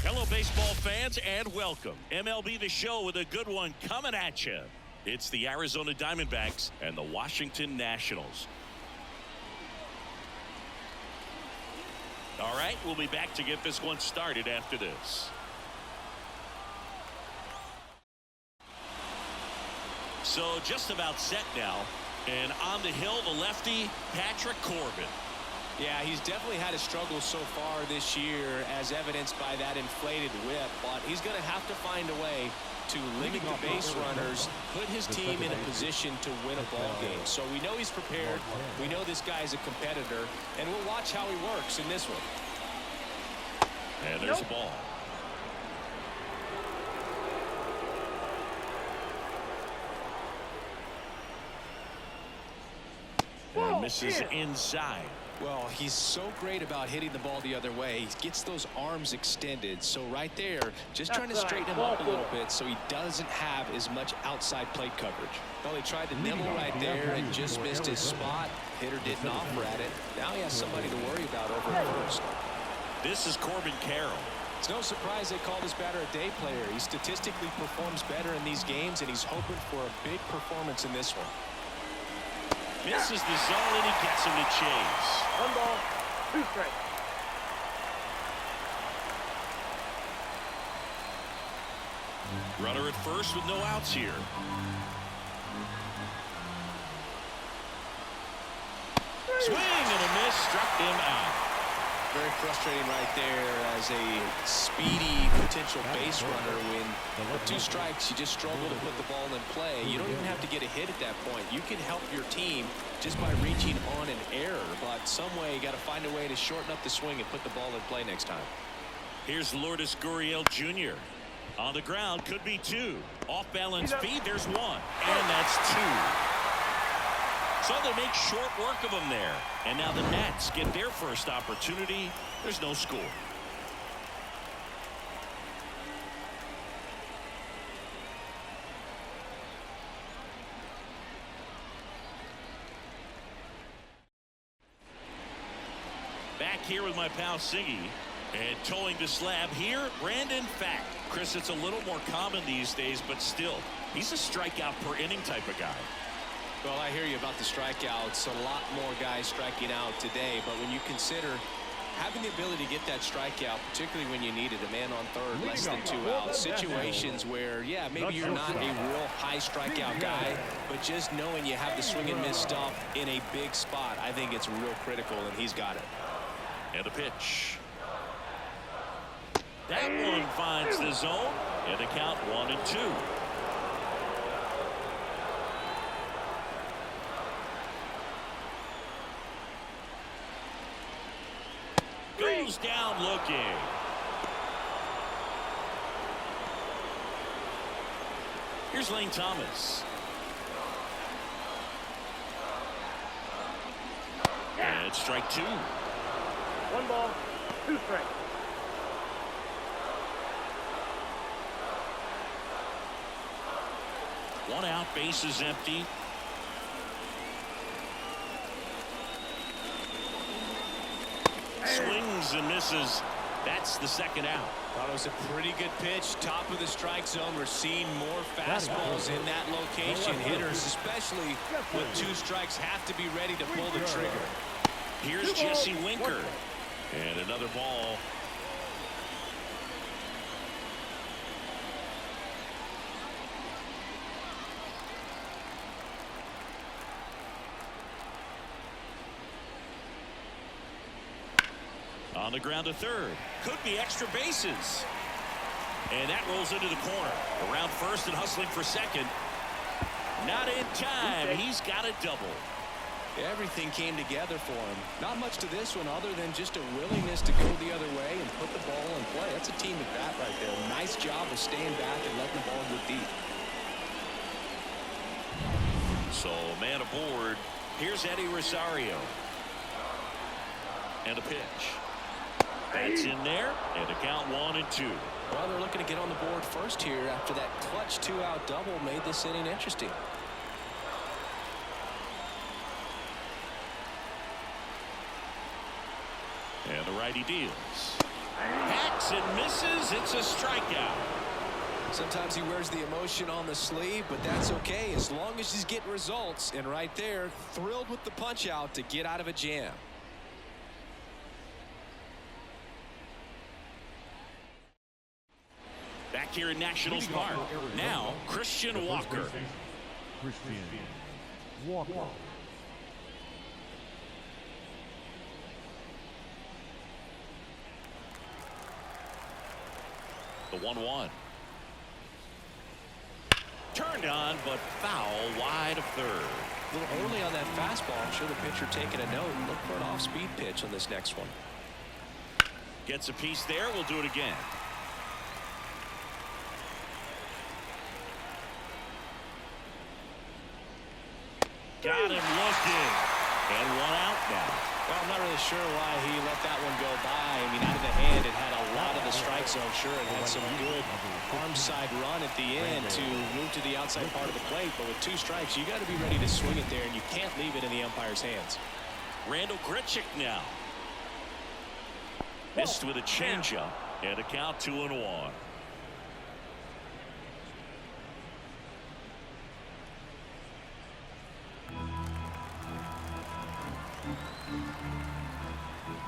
Hello, baseball fans, and welcome. MLB The Show with a good one coming at you. It's the Arizona Diamondbacks and the Washington Nationals. All right, we'll be back to get this one started after this. So just about set now, and on the hill, the lefty, Patrick Corbin. Yeah, he's definitely had a struggle so far this year, as evidenced by that inflated whip, but he's going to have to find a way to limit the base runners, put his team in a position to win a ball game. So we know he's prepared. We know this guy's a competitor, and we'll watch how he works in this one. And there's a ball. And misses inside. Well, he's so great about hitting the ball the other way. He gets those arms extended. So right there, just trying to straighten him up a little bit so he doesn't have as much outside plate coverage. Well, he tried to nibble right there and just missed his spot. Hitter didn't offer at it. Now he has somebody to worry about over at first. This is Corbin Carroll. It's no surprise they call this batter a day player. He statistically performs better in these games, and he's hoping for a big performance in this one. Misses the zone, and he gets him to chase. 1 ball, 2 strikes. Runner at first with no outs here. Swing and a miss, struck him out. Very frustrating right there as a speedy potential base runner. When with 2 strikes, you just struggle to put the ball in play. You don't even have to get a hit at that point. You can help your team just by reaching on an error, but some way you got to find a way to shorten up the swing and put the ball in play next time. Here's Lourdes Gurriel Jr. On the ground, could be 2. Off balance feed, there's 1, and that's 2. So they make short work of him there. And now the Nats get their first opportunity. There's no score. Back here with my pal Siggy. And towing the slab here, Brandon Fack. Chris, it's a little more common these days, but still, he's a strikeout per inning type of guy. Well, I hear you about the strikeouts. A lot more guys striking out today, but when you consider having the ability to get that strikeout, particularly when you need it, a man on third, less than 2 outs, situations where, yeah, maybe you're not a real high strikeout guy, but just knowing you have the swing and miss stuff in a big spot, I think it's real critical, and he's got it. And a pitch. That one finds the zone, and the count 1-2. Goes down looking. Here's Lane Thomas. And strike 2. 1 ball, 2 strikes. One out, bases empty. Swings and misses. That's the 2nd out. Thought it was a pretty good pitch. Top of the strike zone. We're seeing more fastballs in that location. Hitters, especially with 2 strikes, have to be ready to pull the trigger. Here's Jesse Winker. And another ball. On the ground to third. Could be extra bases. And that rolls into the corner. Around first and hustling for second. Not in time. He's got a double. Everything came together for him. Not much to this one other than just a willingness to go the other way and put the ball in play. That's a team at bat right there. Nice job of staying back and letting the ball go deep. So man aboard. Here's Eddie Rosario. And a pitch. That's in there, and the count 1-2. Well, they're looking to get on the board first here after that clutch 2-out double made this inning interesting. And the righty deals. Hacks and misses. It's a strikeout. Sometimes he wears the emotion on the sleeve, but that's okay as long as he's getting results. And right there, thrilled with the punch out to get out of a jam. Back here in Nationals Park. Now, Christian Walker. Christian Walker. The 1-1. Turned on, but foul wide of third. A little early on that fastball. I'm sure the pitcher taking a note and look for an off-speed pitch on this next one. Gets a piece there. We'll do it again. Got him looking. And one out now. Well, I'm not really sure why he let that one go by. I mean, out of the hand, it had a lot of the strike zone. Sure, it had some good arm side run at the end to move to the outside part of the plate. But with 2 strikes, you got to be ready to swing it there, and you can't leave it in the umpire's hands. Randall Grichuk now. Missed with a changeup. And a count 2-1.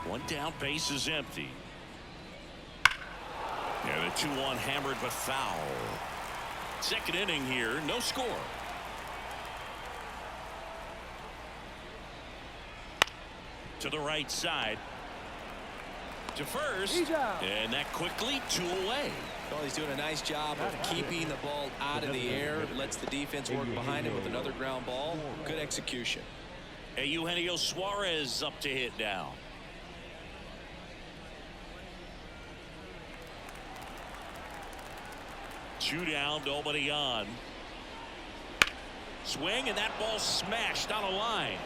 One down, base is empty. And the 2-1 hammered but foul. Second inning here, no score. To the right side. To first. And that quickly 2 away. Well, he's doing a nice job of keeping the ball out of the air. Lets the defense work behind him with another ground ball. Good execution. Hey, Eugenio Suarez up to hit now. Two down, nobody on. Swing, and that ball smashed on a line.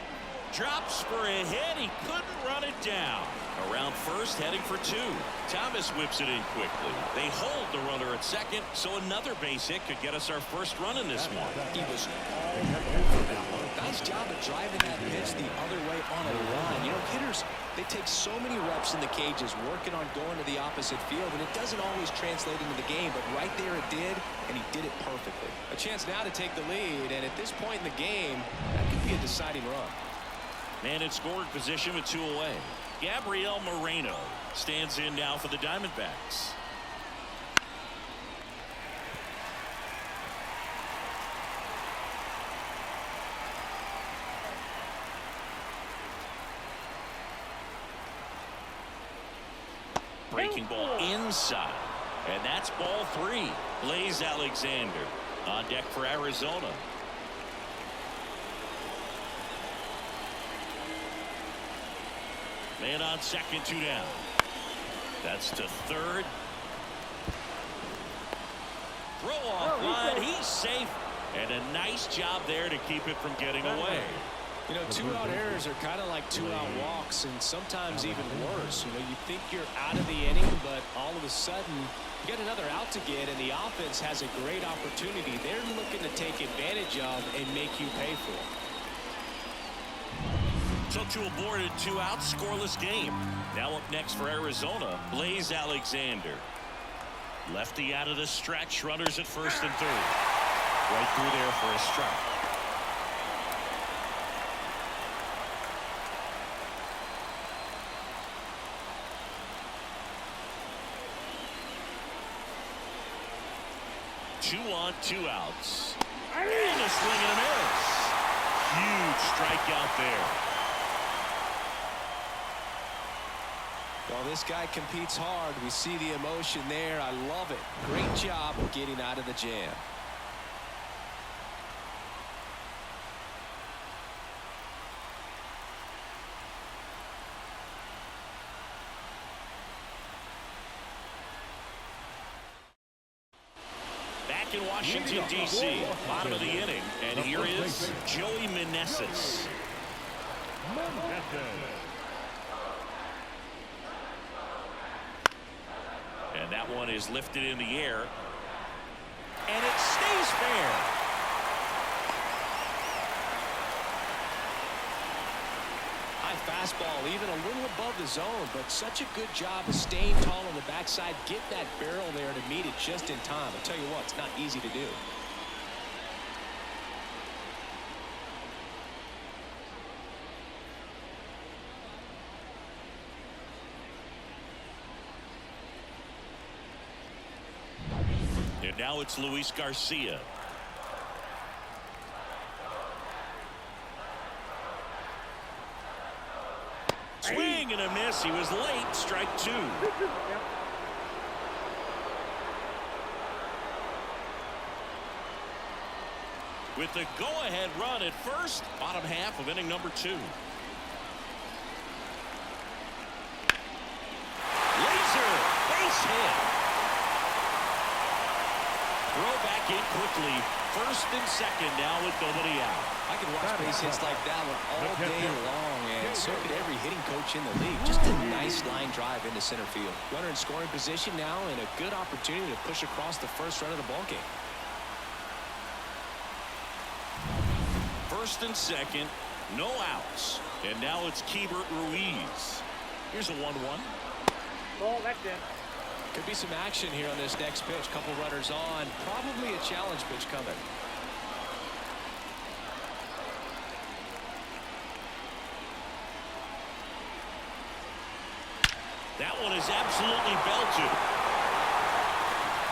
Drops for a hit. He couldn't run it down. Around first, heading for 2. Thomas whips it in quickly. They hold the runner at second, so another base hit could get us our first run in this one. He was all over that one. Nice job of driving that pitch the other way on a line. You know, hitters, they take so many reps in the cages working on going to the opposite field, and it doesn't always translate into the game, but right there it did, and he did it perfectly. A chance now to take the lead, and at this point in the game, that could be a deciding run. Man in scoring position with 2 away. Gabriel Moreno stands in now for the Diamondbacks. Breaking ball inside. And that's ball 3. Blaze Alexander on deck for Arizona. Man on second, 2 down. That's to third. Throw off line. He's safe. And a nice job there to keep it from getting away. You know, 2-out errors are kind of like 2-out walks, and sometimes even worse. You know, you think you're out of the inning, but all of a sudden you get another out to get, and the offense has a great opportunity. They're looking to take advantage of and make you pay for it. So 2 aboard and 2 out, scoreless game. Now up next for Arizona, Blaze Alexander. Lefty out of the stretch, runners at first and third. Right through there for a strike. Two on, 2 outs. And a swing and a miss. Huge strikeout there. Well, this guy competes hard. We see the emotion there. I love it. Great job of getting out of the jam. Back in Washington, D.C., bottom of the inning. And here is Joey Meneses. And that one is lifted in the air. And it stays fair. High fastball even a little above the zone, but such a good job of staying tall on the backside. Get that barrel there to meet it just in time. I'll tell you what, it's not easy to do. And now it's Luis Garcia. Swing and a miss. He was late. Strike two. With the go-ahead run at first, bottom half of inning number 2. Laser base hit. Throw back in quickly. First and second now with nobody out. I could watch base hits like that one all day long, and so could every hitting coach in the league. Just a nice line drive into center field. Runner in scoring position now, and a good opportunity to push across the first run of the ballgame. First and second, no outs. And now it's Keibert Ruiz. Here's a 1-1. Ball, that's in. Could be some action here on this next pitch. Couple runners on. Probably a challenge pitch coming. That one is absolutely belted.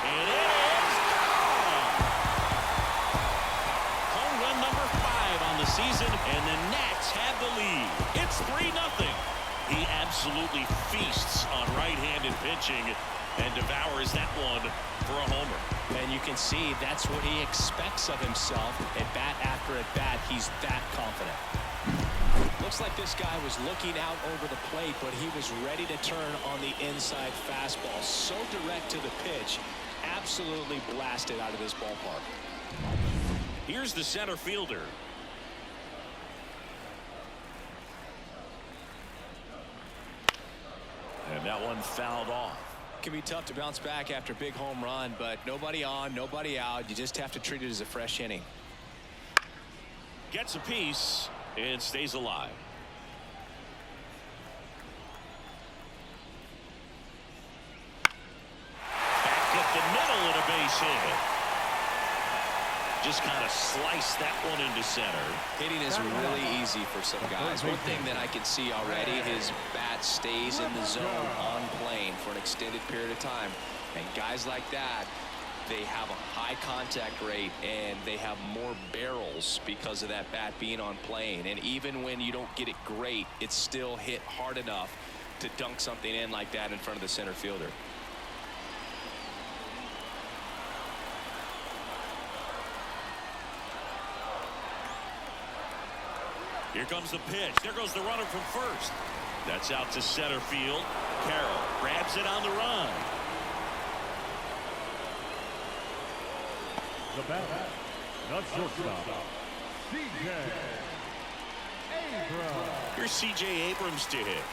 And it is gone. Home run number 5 on the season, and the Nats have the lead. It's 3-0. He absolutely feasts on right-handed pitching and devours that one for a homer. And you can see that's what he expects of himself. At bat after at bat, he's that confident. Looks like this guy was looking out over the plate, but he was ready to turn on the inside fastball. So direct to the pitch. Absolutely blasted out of this ballpark. Here's the center fielder. And that one fouled off. Can be tough to bounce back after a big home run, but nobody on, nobody out. You just have to treat it as a fresh inning. Gets a piece and stays alive. Back up the middle and a base hit. Just kind of sliced that one into center. Hitting is really easy for some guys. One thing that I can see already, his bat stays in the zone on plane for an extended period of time. And guys like that, they have a high contact rate and they have more barrels because of that bat being on plane. And even when you don't get it great, it's still hit hard enough to dunk something in like that in front of the center fielder. Here comes the pitch. There goes the runner from first. That's out to center field. Carroll grabs it on the run. The batter, the shortstop, C.J. Abrams. Here's C.J. Abrams to hit.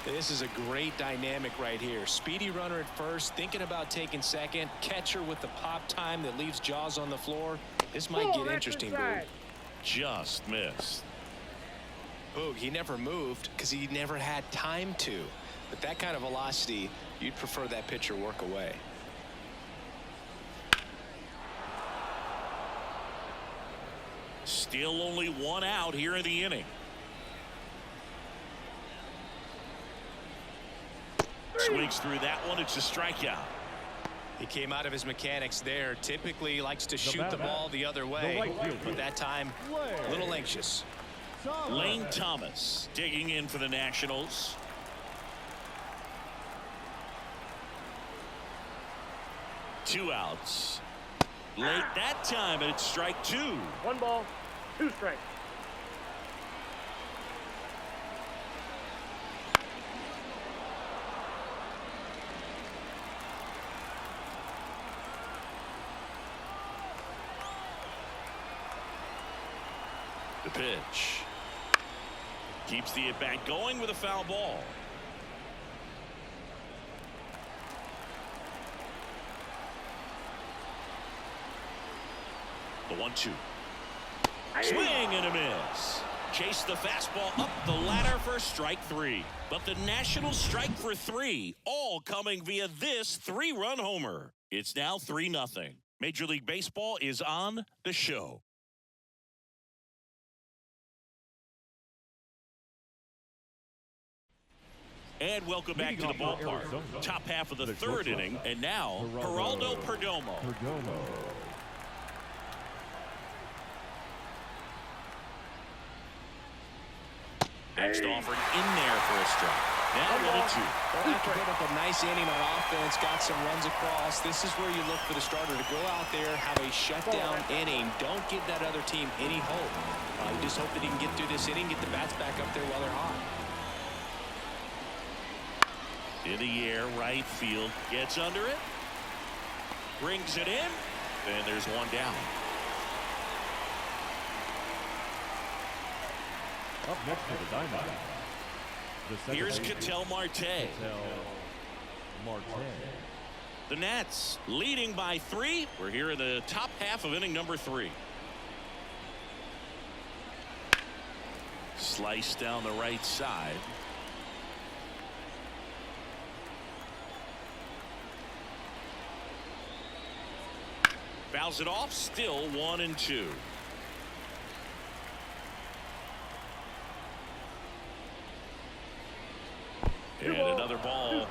This is a great dynamic right here. Speedy runner at first, thinking about taking second. Catcher with the pop time that leaves Jaws on the floor. This might get interesting, Boog. Just missed. Boog, he never moved because he never had time to. But that kind of velocity, you'd prefer that pitcher work away. Still only 1 out here in the inning. Swings through that one. It's a strikeout. He came out of his mechanics there. Typically likes to shoot the ball the other way, but that time a little anxious. Lane Thomas digging in for the Nationals. Two outs. Late that time, and it's strike 2. 1 ball, 2 strikes. The pitch. Keeps the at-bat going with a foul ball. The 1-2. Swing and a miss. Chase the fastball up the ladder for strike 3. But the Nationals strike for 3, all coming via this 3-run homer. It's now 3-0. Major League Baseball is on the show. And welcome back to the ballpark. Top half of the third inning, and now Geraldo Perdomo. Next offering in there for a strike. Now 1-2. Well, after putting up a nice inning on offense, got some runs across, this is where you look for the starter to go out there, have a shutdown inning. Don't give that other team any hope. You just hope that he can get through this inning, get the bats back up there while they're hot. In the air, right field, gets under it, brings it in, and there's one down. Up next to the Diamondbacks. Here's Ketel Marte. The Nats leading by 3. We're here in the top half of inning number 3. Slice down the right side. Fouls it off, still 1-2. And another ball.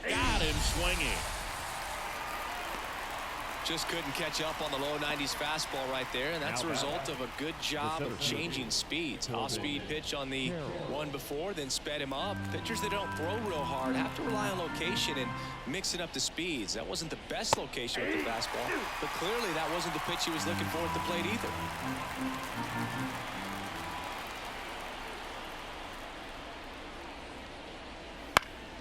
Got him swinging. Just couldn't catch up on the low 90s fastball right there, and that's a result of a good job of changing speeds. Off-speed pitch on the one before, then sped him up. Pitchers that don't throw real hard have to rely on location and mixing up the speeds. That wasn't the best location with the fastball, but clearly that wasn't the pitch he was looking for at the plate either.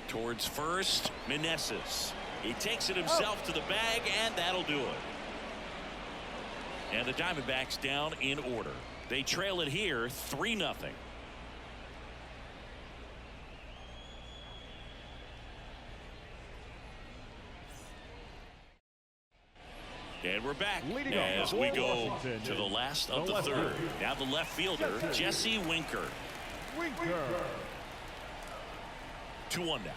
Towards first, Meneses. He takes it himself to the bag, and that'll do it. And the Diamondbacks down in order. They trail it here 3-0. And we're back as we go to the last of the third. Now the left fielder, Jesse Winker. 2-1 now.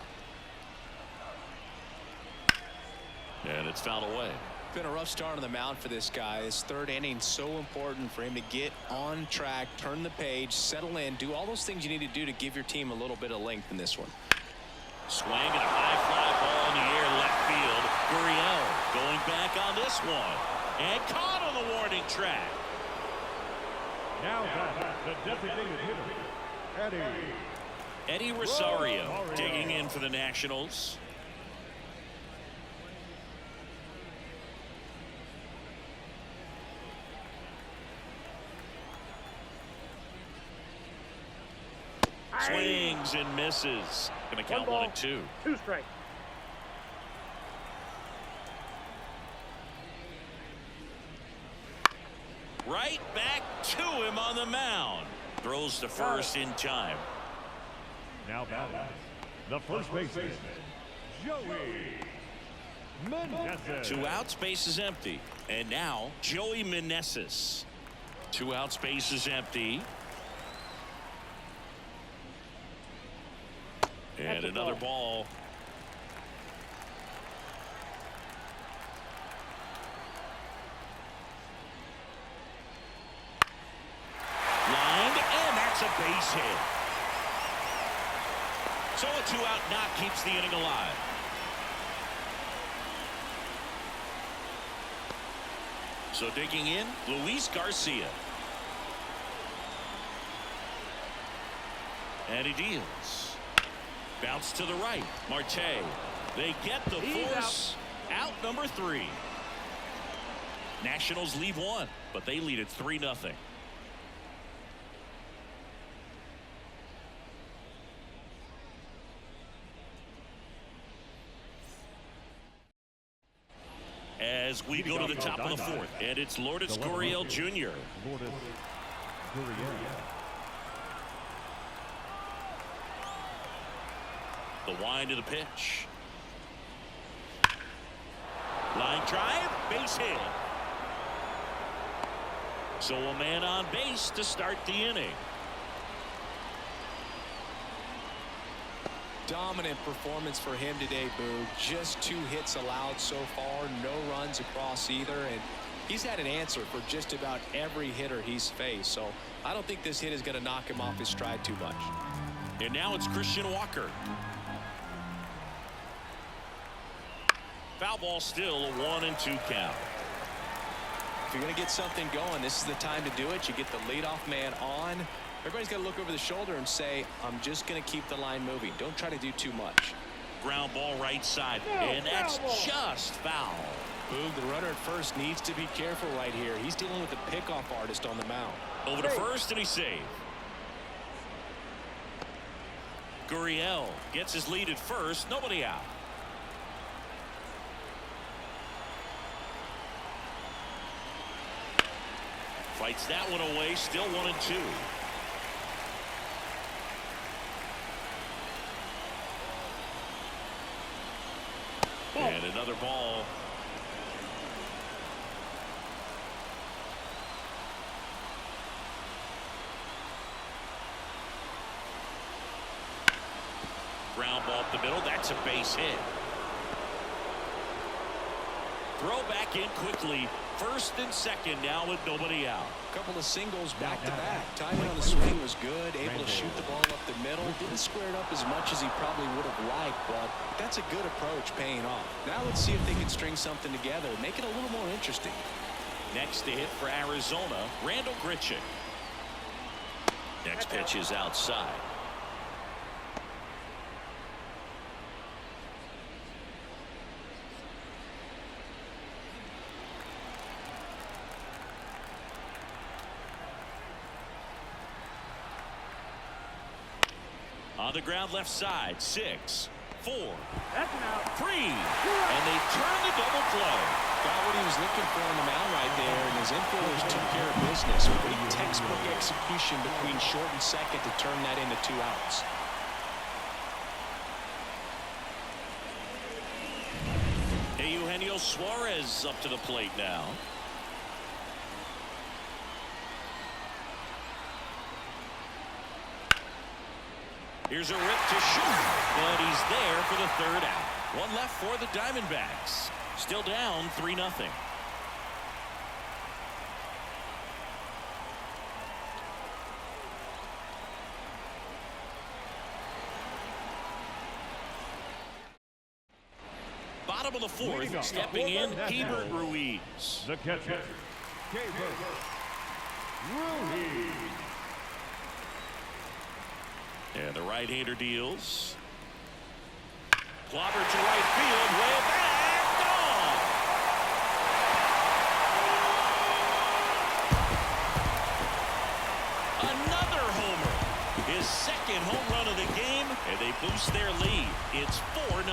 And it's fouled away. Been a rough start on the mound for this guy. His third inning so important for him to get on track, turn the page, settle in, do all those things you need to do to give your team a little bit of length in this one. Swing and a high fly ball in the air left field. Gurriel going back on this one and caught on the warning track. Now the designated hitter, Eddie Rosario digging in for the Nationals. Swings and misses. Going to count 1-2. 2 strikes. Right back to him on the mound. Throws to first in time. Now batting, the first baseman, Joey Meneses. 2 outs, base is empty. And now Joey Meneses. 2 outs, base is empty. And another ball. Lined, and that's a base hit. So a 2-out knock keeps the inning alive. So digging in, Luis Garcia. And he deals. Bounce to the right. Marte. They get the force. Out number 3. Nationals leave 1, but they lead it 3-0. As we go to the top of the 4th, and it's Lourdes Gurriel Jr. The wind of the pitch. Line drive, base hit. So a man on base to start the inning. Dominant performance for him today, Boo. Just 2 hits allowed so far, no runs across either, and he's had an answer for just about every hitter he's faced. So I don't think this hit is going to knock him off his stride too much. And now it's Christian Walker. Foul ball, still a 1-2 count. If you're going to get something going, this is the time to do it. You get the leadoff man on. Everybody's got to look over the shoulder and say, I'm just going to keep the line moving. Don't try to do too much. Ground ball right side, and that's just foul. Boog, the runner at first needs to be careful right here. He's dealing with a pickoff artist on the mound. Over to first, and he saved. Gurriel gets his lead at first, nobody out. Fights that one away, still 1-2. And another ball. Ground ball up the middle. That's a base hit. Throw back in quickly. First and second now with nobody out. A couple of singles back to back. Timing on the swing was good. Able to shoot the ball up the middle. Didn't square it up as much as he probably would have liked, but that's a good approach paying off. Now let's see if they can string something together. Make it a little more interesting. Next to hit for Arizona, Randall Grichuk. Next pitch is outside. On the ground left side, 6, 4, 3, and they turn the double play. Got what he was looking for on the mound right there, and his infielders took care of business. Great textbook execution between short and second to turn that into 2 outs. Hey, Eugenio Suarez up to the plate now. Here's a rip to short, but he's there for the 3rd out. 1 left for the Diamondbacks. Still down 3-0. Bottom of the 4th, stepping in, Hebert Ruiz. The catcher, Hebert Ruiz. And the right-hander deals. Clobber to right field, way back, gone. Another homer. His 2nd home run of the game, and they boost their lead. It's 4-0.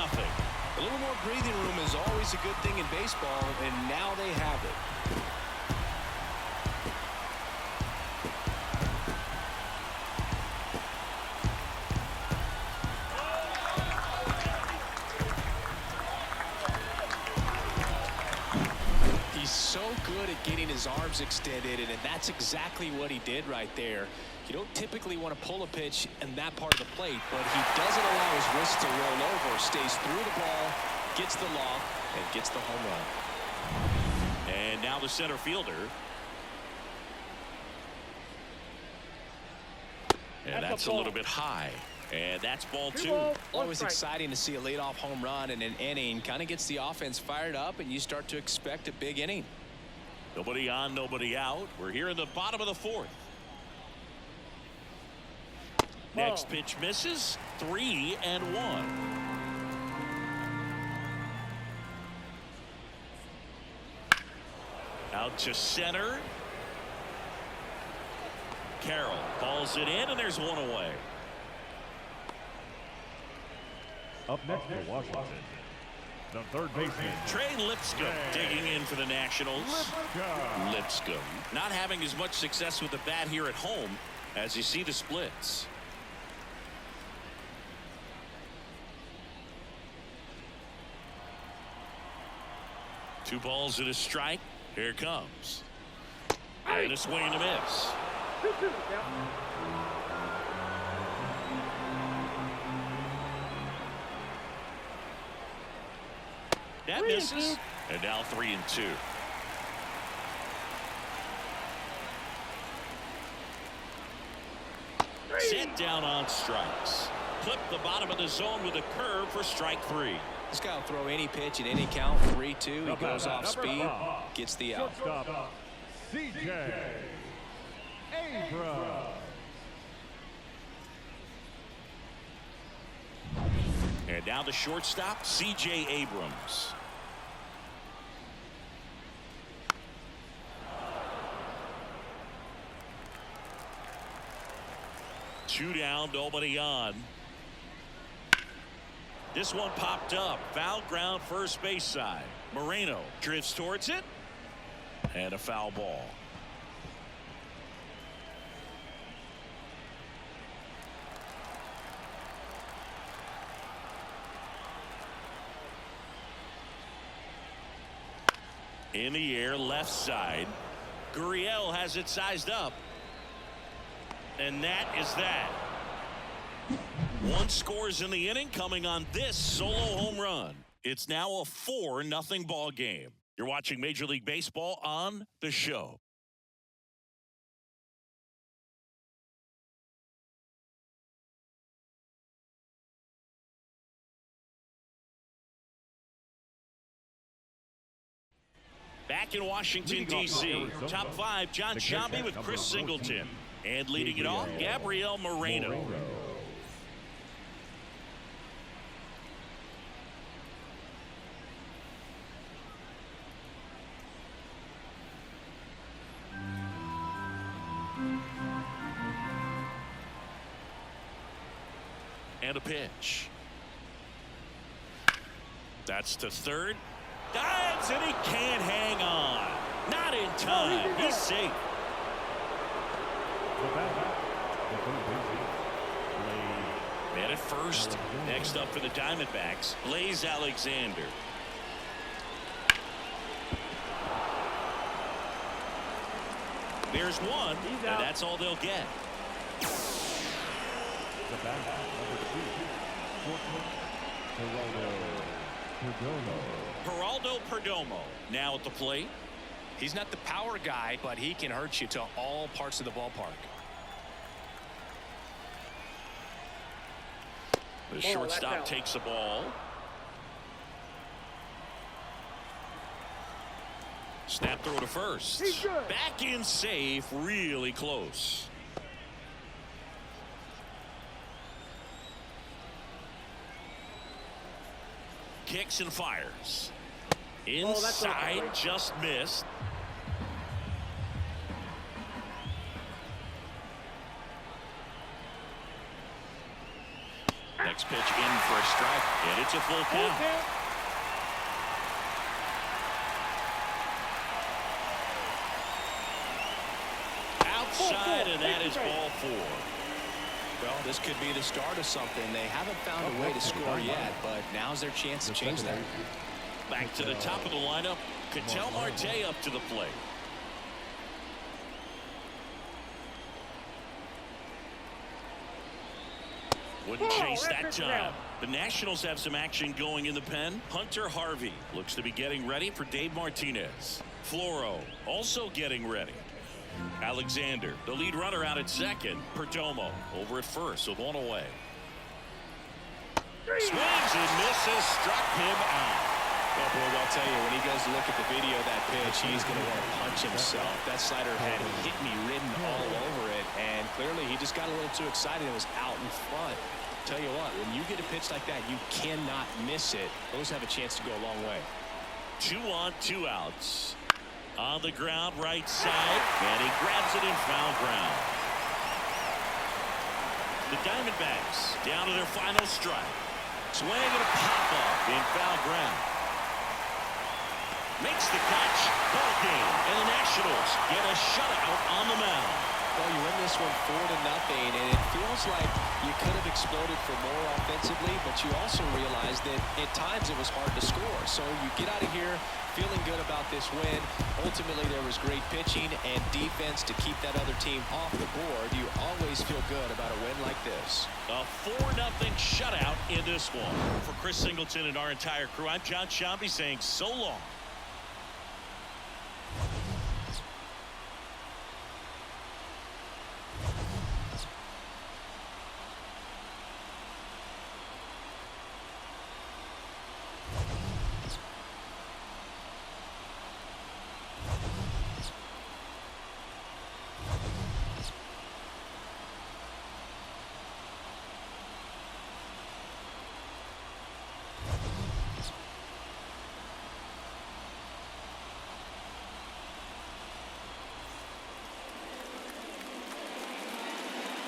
A little more breathing room is always a good thing in baseball, and now they have it. So good at getting his arms extended, and that's exactly what he did right there. You don't typically want to pull a pitch in that part of the plate, but he doesn't allow his wrist to roll over, stays through the ball, gets the lob, and gets the home run. And now the center fielder. And that's a little bit high. And that's ball 2. Always exciting to see a leadoff home run in an inning. Kind of gets the offense fired up, and you start to expect a big inning. Nobody on, nobody out. We're here in the bottom of the 4th. Next pitch misses. 3-1. Out to center. Carroll calls it in, and there's 1 away. Up next for Washington, the 3rd baseman, Trey Lipscomb digging in for the Nationals. Lipscomb not having as much success with the bat here at home as you see the splits. 2 balls and a strike. Here it comes. And a swing and a miss. 2-2 count. That misses. And now 3-2. Set down on strikes. Clip the bottom of the zone with a curve for strike 3. This guy will throw any pitch at any count. 3-2. He goes off speed, gets the out. Shortstop, C.J. Abrams. And now the shortstop, C.J. Abrams. Two down, nobody on. This one popped up. Foul ground, first base side. Moreno drifts towards it. And a foul ball. In the air, left side. Gurriel has it sized up. And that is that. 1 scores in the inning coming on this solo home run. It's now a 4-0 ball game. You're watching Major League Baseball on The Show. Back in Washington, D.C., top 5, John Sciambi with Chris Singleton. And leading it off, Gabriel Moreno. And a pitch. That's to third. Dives, and he can't hang on. Not in time. He's safe. Man at first. Next up for the Diamondbacks, Blaze Alexander. There's one, and that's all they'll get. Geraldo Perdomo now at the plate. He's not the power guy, but he can hurt you to all parts of the ballpark. The shortstop takes the ball. Snap throw to first. Back in safe, really close. Kicks and fires. Inside, just missed. Next pitch in for a strike, and it's a full count. Outside, and that is ball 4. Well, this could be the start of something. They haven't found a way to score yet, but now's their chance to change that. Back to the top of the lineup, Ketel Marte up to the plate. Wouldn't chase that time. The Nationals have some action going in the pen. Hunter Harvey looks to be getting ready for Dave Martinez. Floro also getting ready. Alexander, the lead runner, out at second. Perdomo over at first with 1 away. Swings and misses, struck him out. Well, boy, I'll tell you, when he goes to look at the video of that pitch, he's going to want to punch himself. That slider had hit me written all over it, and clearly he just got a little too excited and was out in front. Tell you what, when you get a pitch like that, you cannot miss it. Those have a chance to go a long way. 2 on, 2 outs. On the ground, right side, and he grabs it in foul ground. The Diamondbacks down to their final strike. Swing and a pop-up in foul ground. Makes the catch, ball game, and the Nationals get a shutout on the mound. Well, you win this one 4-0, and it feels like you could have exploded for more offensively, but you also realize that at times it was hard to score. So you get out of here feeling good about this win. Ultimately, there was great pitching and defense to keep that other team off the board. You always feel good about a win like this. A 4-0 shutout in this one. For Chris Singleton and our entire crew, I'm John Shambi saying so long.